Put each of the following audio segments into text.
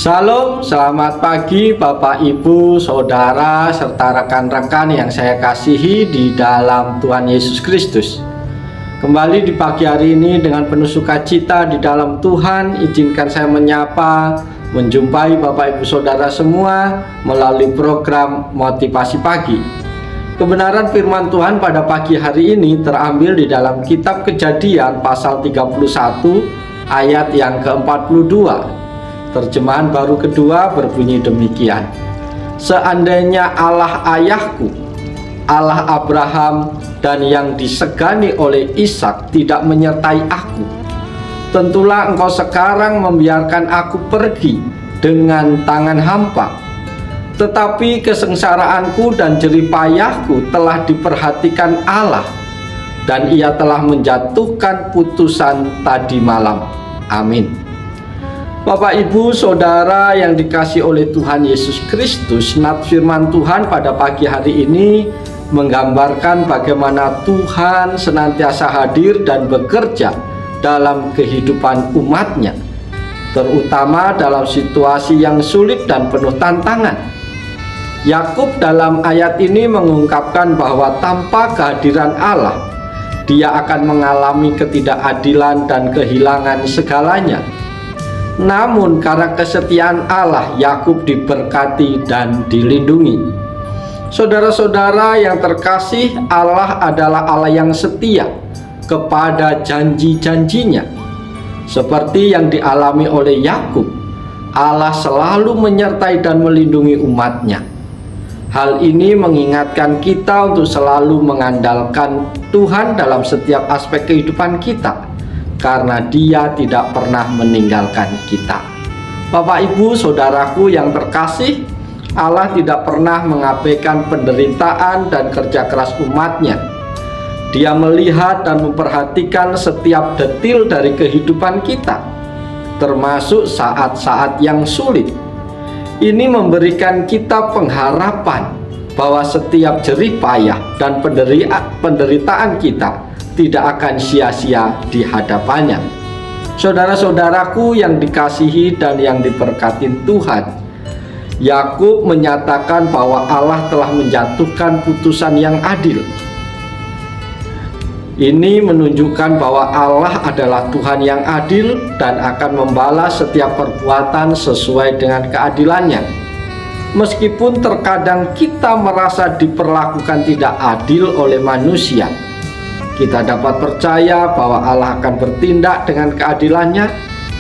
Shalom, selamat pagi Bapak Ibu, Saudara, serta rekan-rekan yang saya kasihi di dalam Tuhan Yesus Kristus. Kembali di pagi hari ini dengan penuh sukacita di dalam Tuhan, izinkan saya menyapa, menjumpai Bapak Ibu Saudara semua melalui program Motivasi Pagi. Kebenaran firman Tuhan pada pagi hari ini terambil di dalam kitab Kejadian pasal 31 ayat yang ke-42. Terjemahan baru kedua berbunyi demikian: seandainya Allah ayahku, Allah Abraham dan yang disegani oleh Ishak tidak menyertai aku, tentulah engkau sekarang membiarkan aku pergi dengan tangan hampa. Tetapi kesengsaraanku dan jerih payahku telah diperhatikan Allah, dan ia telah menjatuhkan putusan tadi malam. Amin. Bapak Ibu Saudara yang dikasihi oleh Tuhan Yesus Kristus, nats firman Tuhan pada pagi hari ini menggambarkan bagaimana Tuhan senantiasa hadir dan bekerja dalam kehidupan umatnya, terutama dalam situasi yang sulit dan penuh tantangan. Yakub dalam ayat ini mengungkapkan bahwa tanpa kehadiran Allah, dia akan mengalami ketidakadilan dan kehilangan segalanya. Namun karena kesetiaan Allah, Yakub diberkati dan dilindungi. Saudara-saudara yang terkasih, Allah adalah Allah yang setia kepada janji-janjinya. Seperti yang dialami oleh Yakub, Allah selalu menyertai dan melindungi umatnya. Hal ini mengingatkan kita untuk selalu mengandalkan Tuhan dalam setiap aspek kehidupan kita, karena Dia tidak pernah meninggalkan kita. Bapak Ibu Saudaraku yang terkasih, Allah tidak pernah mengabaikan penderitaan dan kerja keras umatnya. Dia melihat dan memperhatikan setiap detil dari kehidupan kita, termasuk saat-saat yang sulit. Ini memberikan kita pengharapan bahwa setiap jerih payah dan penderitaan kita tidak akan sia-sia di hadapannya. Saudara-saudaraku yang dikasihi dan yang diberkati Tuhan, Yakub menyatakan bahwa Allah telah menjatuhkan putusan yang adil. Ini menunjukkan bahwa Allah adalah Tuhan yang adil dan akan membalas setiap perbuatan sesuai dengan keadilannya. Meskipun terkadang kita merasa diperlakukan tidak adil oleh manusia, kita dapat percaya bahwa Allah akan bertindak dengan keadilannya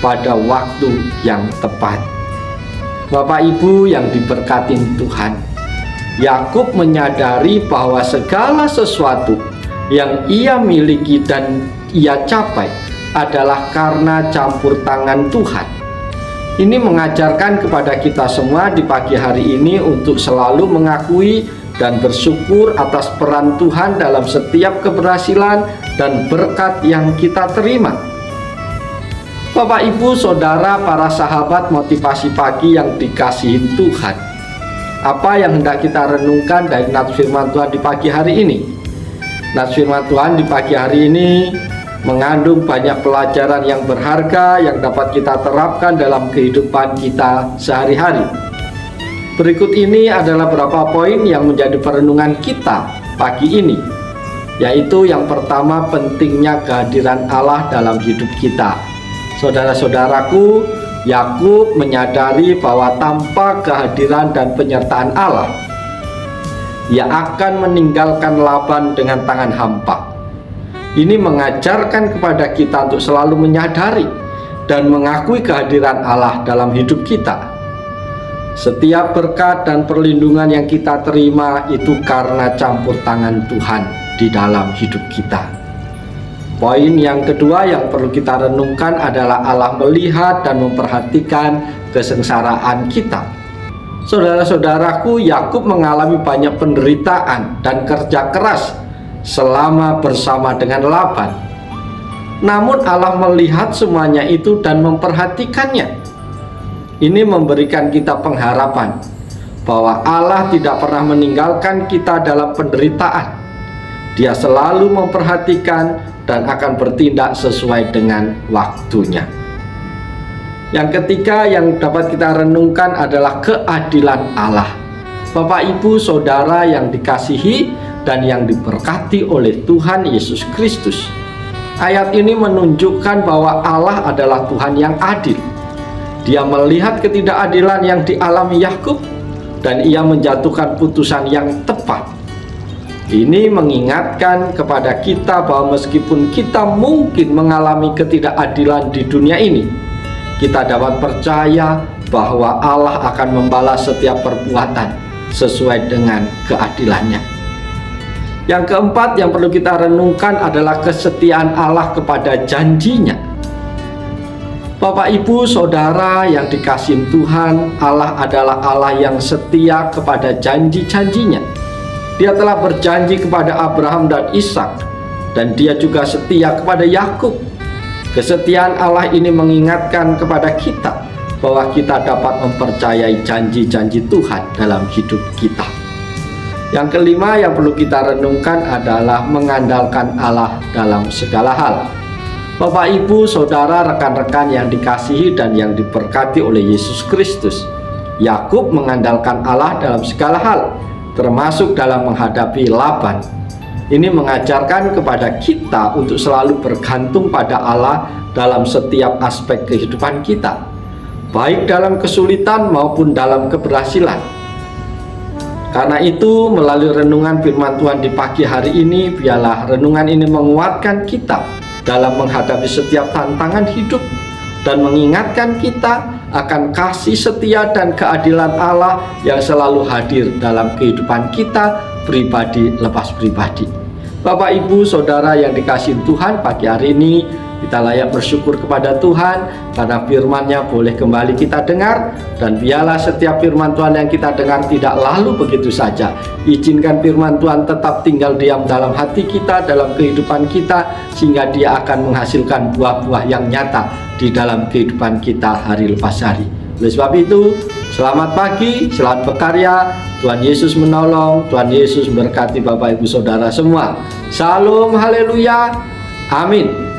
pada waktu yang tepat. Bapak Ibu yang diberkati Tuhan, Yakub menyadari bahwa segala sesuatu yang ia miliki dan ia capai adalah karena campur tangan Tuhan. Ini mengajarkan kepada kita semua di pagi hari ini untuk selalu mengakui dan bersyukur atas peran Tuhan dalam setiap keberhasilan dan berkat yang kita terima. Bapak Ibu Saudara, para sahabat motivasi pagi yang dikasihi Tuhan, apa yang hendak kita renungkan dari nats firman Tuhan di pagi hari ini? Nats firman Tuhan di pagi hari ini mengandung banyak pelajaran yang berharga yang dapat kita terapkan dalam kehidupan kita sehari-hari. Berikut ini adalah beberapa poin yang menjadi perenungan kita pagi ini, yaitu yang pertama, pentingnya kehadiran Allah dalam hidup kita. Saudara-saudaraku, Yakub menyadari bahwa tanpa kehadiran dan penyertaan Allah, ia akan meninggalkan Laban dengan tangan hampa. Ini mengajarkan kepada kita untuk selalu menyadari dan mengakui kehadiran Allah dalam hidup kita. Setiap berkat dan perlindungan yang kita terima itu karena campur tangan Tuhan di dalam hidup kita. Poin yang kedua yang perlu kita renungkan adalah Allah melihat dan memperhatikan kesengsaraan kita. Saudara-saudaraku, Yakub mengalami banyak penderitaan dan kerja keras selama bersama dengan Laban. Namun Allah melihat semuanya itu dan memperhatikannya. Ini memberikan kita pengharapan bahwa Allah tidak pernah meninggalkan kita dalam penderitaan. Dia selalu memperhatikan dan akan bertindak sesuai dengan waktunya. Yang ketiga yang dapat kita renungkan adalah keadilan Allah. Bapak, Ibu, Saudara yang dikasihi dan yang diberkati oleh Tuhan Yesus Kristus. Ayat ini menunjukkan bahwa Allah adalah Tuhan yang adil. Dia melihat ketidakadilan yang dialami Yakub dan ia menjatuhkan putusan yang tepat. Ini mengingatkan kepada kita bahwa meskipun kita mungkin mengalami ketidakadilan di dunia ini, kita dapat percaya bahwa Allah akan membalas setiap perbuatan sesuai dengan keadilannya. Yang keempat yang perlu kita renungkan adalah kesetiaan Allah kepada janjinya. Bapak, Ibu, Saudara yang dikasihi Tuhan, Allah adalah Allah yang setia kepada janji-janjinya. Dia telah berjanji kepada Abraham dan Ishak, dan dia juga setia kepada Yakub. Kesetiaan Allah ini mengingatkan kepada kita bahwa kita dapat mempercayai janji-janji Tuhan dalam hidup kita. Yang kelima yang perlu kita renungkan adalah mengandalkan Allah dalam segala hal. Bapak, Ibu, Saudara, rekan-rekan yang dikasihi dan yang diberkati oleh Yesus Kristus, Yakub mengandalkan Allah dalam segala hal, termasuk dalam menghadapi Laban. Ini mengajarkan kepada kita untuk selalu bergantung pada Allah dalam setiap aspek kehidupan kita, baik dalam kesulitan maupun dalam keberhasilan. Karena itu, melalui renungan firman Tuhan di pagi hari ini, biarlah renungan ini menguatkan kita dalam menghadapi setiap tantangan hidup dan mengingatkan kita akan kasih setia dan keadilan Allah yang selalu hadir dalam kehidupan kita pribadi lepas pribadi. Bapak, Ibu, Saudara yang dikasihi Tuhan, pagi hari ini kita layak bersyukur kepada Tuhan karena firman-Nya boleh kembali kita dengar, dan biarlah setiap firman Tuhan yang kita dengar tidak lalu begitu saja. Izinkan firman Tuhan tetap tinggal diam dalam hati kita, dalam kehidupan kita, sehingga dia akan menghasilkan buah-buah yang nyata di dalam kehidupan kita hari lepas hari. Oleh sebab itu, selamat pagi, selamat berkarya. Tuhan Yesus menolong, Tuhan Yesus memberkati Bapak, Ibu, Saudara semua. Salam, haleluya, amin.